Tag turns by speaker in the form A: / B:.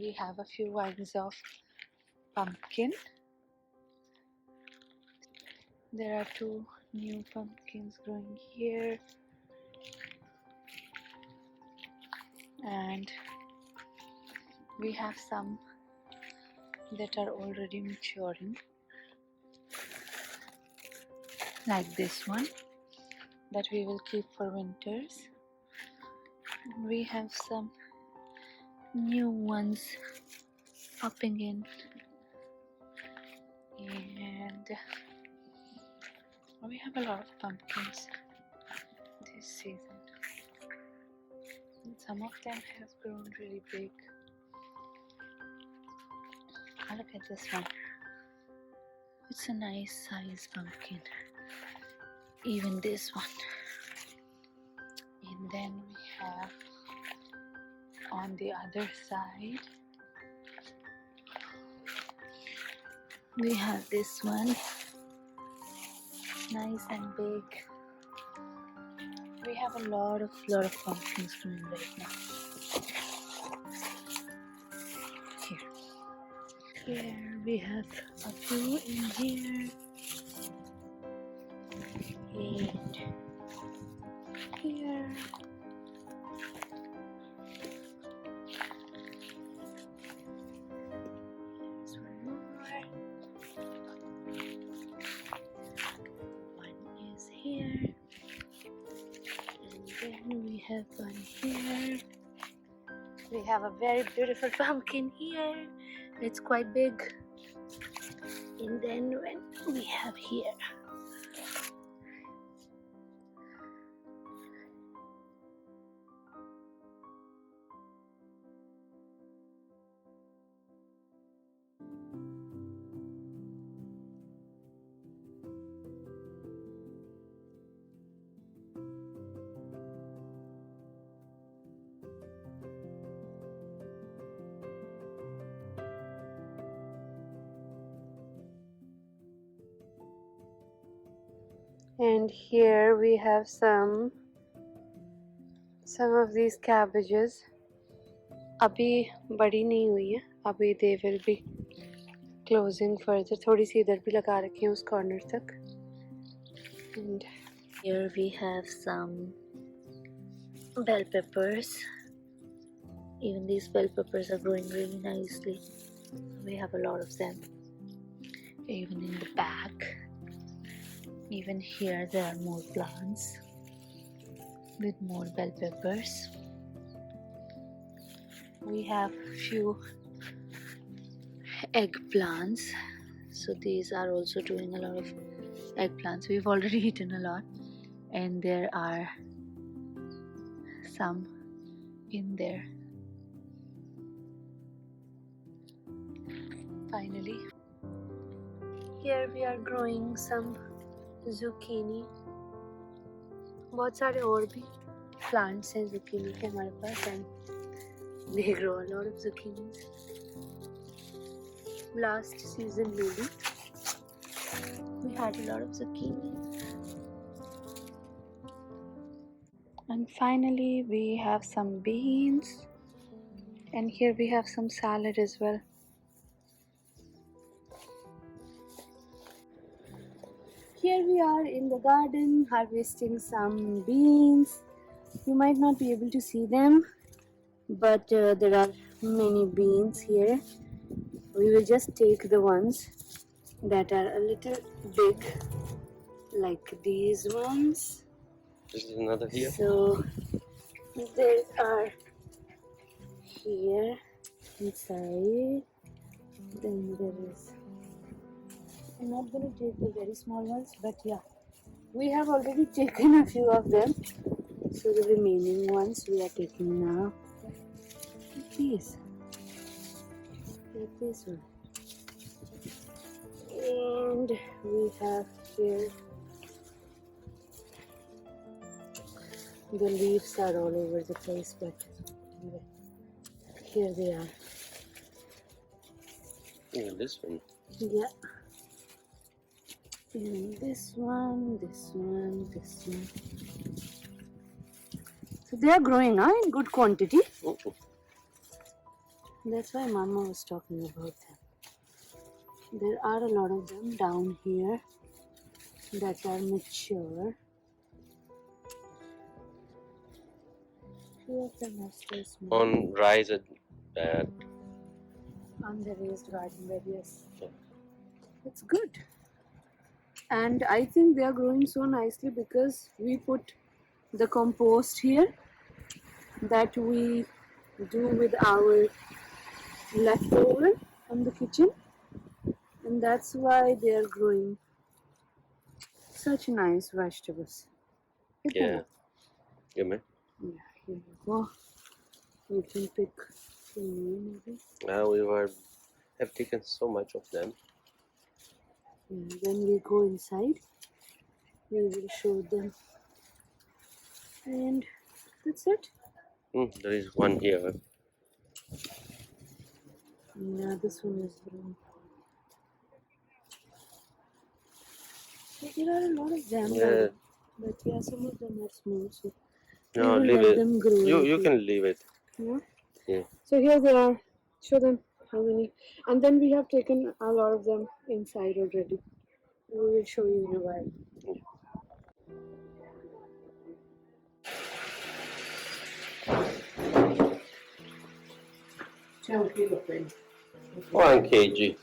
A: we have a few vines of pumpkin. There are 2 new pumpkins growing here, and we have some that are already maturing, like this one that we will keep for winters. We have some new ones popping in, and we have a lot of pumpkins this season. And some of them have grown really big. Oh, look at this one. It's a nice size pumpkin. Even this one. And then we have on the other side, we have this one, nice and big. We have a lot of pumpkins growing right now. Here we have a few in here, and here. Here's one more. One is here, and then we have one here. We have a very beautiful pumpkin here. It's quite big. And then when we have here, and here we have some of these cabbages. अभी बड़ी नहीं हुई है, अभी they will be closing further. थोड़ी सी इधर भी लगा रखी है उस corner तक. And here we have some bell peppers. Even these bell peppers are growing really nicely. We have a lot of them. Even in the back. Even here there are more plants with more bell peppers. We have few eggplants, so these are also doing a lot of eggplants. We've already eaten a lot, and there are some in there. Finally, here we are growing some zucchini. बहुत सारे और भी plants हैं zucchini के हमारे पास, and they grow a lot of zucchinis. Last season maybe we had a lot of zucchini. And finally we have some beans, and here we have some salad as well. Here we are in the garden harvesting some beans. You might not be able to see them, but there are many beans here. We will just take the ones that are a little big, like these ones.
B: This is another here.
A: So there are here inside. Then there is. I'm not going to take the very small ones, but yeah, we have already taken a few of them. So the remaining ones we are taking now. These. Take this one. And we have here, the leaves are all over the place, but anyway, here they are.
B: Yeah, this one.
A: Yeah. And this one, this one, this one. So they are growing in good quantity.
B: Oh.
A: That's why Mama was talking about them. There are a lot of them down here that are mature. Few of them are still small.
B: On rice bed.
A: On the raised garden bed, yes. It's good. And I think they are growing so nicely because we put the compost here that we do with our leftover from the kitchen, and that's why they are growing such nice vegetables.
B: Yeah. Yeah, man.
A: Yeah, here you go. You can pick few more maybe.
B: Now have taken so much of them.
A: Yeah, when we go inside, we will show them. And that's it.
B: There is one here.
A: Yeah, this one is growing. So there are a lot of them,
B: Yeah.
A: but yeah, some of them are small, so we
B: No,
A: will
B: leave
A: let
B: it.
A: them grow.
B: You can leave it.
A: Yeah.
B: Yeah.
A: So here they are. Show them how many. And then we have taken a lot of them inside already. We will show you in a while.
B: One kg.